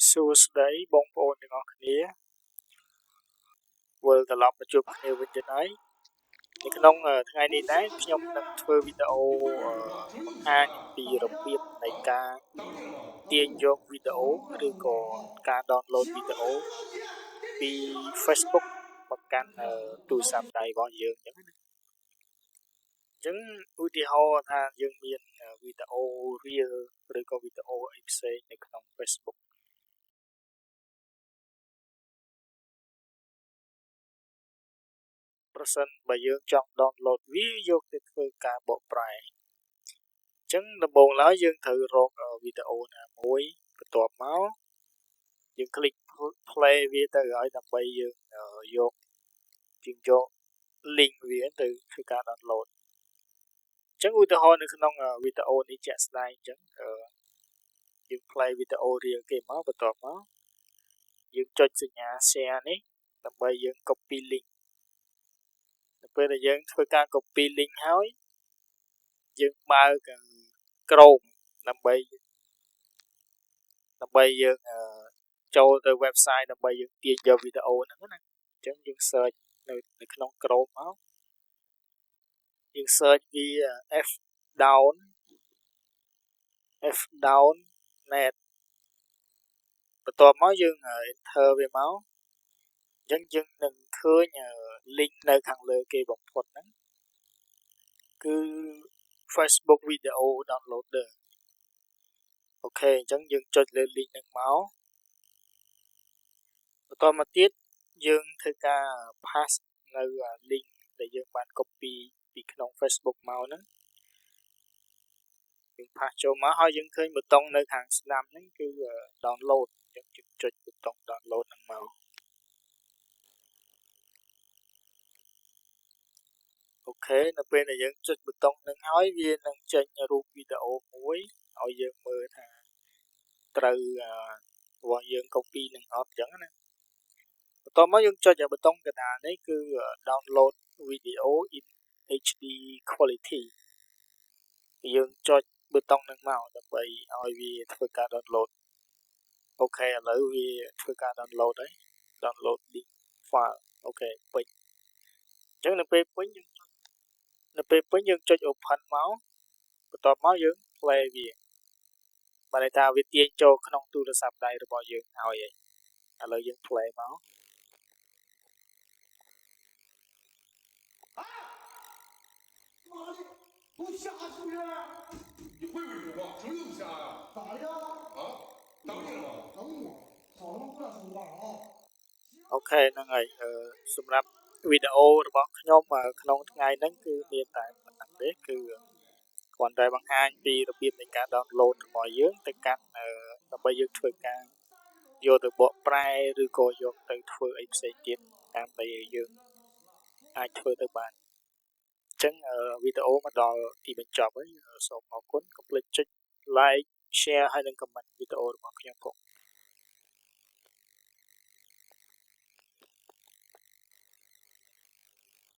សួស្តីបងប្អូនទាំងអស់គ្នាវិលត្រឡប់មកជួបគ្នាវិញទៀតហើយនៅក្នុងថ្ងៃនេះដែរខ្ញុំនឹងធ្វើវីដេអូបង្ហាញពីរបៀបនៃការទាញយកវីដេអូឬក៏ការ download វីដេអូពី Facebook មកកាន់ទូរស័ព្ទដៃរបស់យើងអញ្ចឹងណាអញ្ចឹងឧទាហរណ៍ថាយើងមានវីដេអូ reel ឬក៏វីដេអូអីផ្សេងនៅក្នុង Facebookប្រសិនបើយើងចង់ download វាយកទៅធ្វើការបកប្រែអញ្ចឹងដំបូងឡើយយើងត្រូវរកវីដេអូណាមួយបន្ទាប់មកយើងคลิก play វាទៅហើយដើម្បីយើងយក link វាទៅធ្វើការ download អញ្ចឹងឧទាហរណ៍នៅក្នុងវីដេអូនេះជាក់ស្ដែងអញ្ចឹងយើង play វីដេអូ reel គេមកបន្ទាប់មកយើងចុចសញ្ញា share នេះដើម្បីយើង copy link នៅពេលដែលយើងធ្វើការ copy link ហើយយើងបើក Chrome ដើម្បីយើងចូលទៅ website ដើម្បីយើងទាញយកវីដេអូហ្នឹងណាអញ្ចឹងយើង search នៅក្នុង Chrome មកយើង search វា fdown net បន្ទាប់មកយើង enter វាមកអញ្ចឹងយើងនឹងឃើញ link នៅខាងលើគេបំផុតហ្នឹងគឺ Facebook Video Downloader អូខេអញ្ចឹងយើងចុចលើ link ហ្នឹងមកបន្តមកទៀតយើងធ្វើការ pass នៅ link ដែលយើងបាន copy ពីក្នុង Facebook មកហ្នឹងយើង pass ចូលមកហើយយើងឃើញប៊ូតុងនៅខាងស្ដាំហ្នឹងគឺ download យើងចុចប៊ូតុង download ហ្នឹងមកអូខេនៅពេលដែលយើងចុចប៊ូតុងហ្នឹងហើយវានឹងចេញរូបវីដេអូមួយឲ្យយើងមើលថាត្រូវរបស់យើង copy នឹងអត់អញ្ចឹងណាបន្ទាប់មកយើងចុចប៊ូតុងកណ្ដាលនេះគឺ download video in HD quality យើងចុចប៊ូតុងហ្នឹងមកដើម្បីឲ្យវាធ្វើការ download អូខេឥឡូវវាធ្វើការ download ហើយ download link file អូខេពេញអញ្ចឹងនៅពេលពេញយើងចុច open មកបន្ទាប់មកយើង play វាបានន័យថាវាទាញចូលក្នុងទូរស័ព្ទដៃរបស់យើងហើយឥឡូវយើង play មក都瞎是不是？你会不会说话？什么都瞎呀？咋的呀？啊？等你了吗？等我，好他妈不要说话啊！អូខេហ្នឹងហើយសម្រាប់វីដេអូរបស់ខ្ញុំក្នុងថ្ងៃហ្នឹងគឺមានតែប៉ុណ្ណឹងទេគឺគ្រាន់តែបង្ហាញពីរបៀបនៃការ download របស់យើងទៅកាន់ដើម្បីយើងធ្វើការយកទៅបកប្រែឬក៏យកទៅធ្វើអីផ្សេងទៀតតាមដែលយើងអាចធ្វើទៅបានអញ្ចឹងវីដេអូមកដល់ទីបញ្ចប់ហើយសូមអរគុណកុំភ្លេចចុច like share ហើយនិង comment វីដេអូរបស់ខ្ញុំផង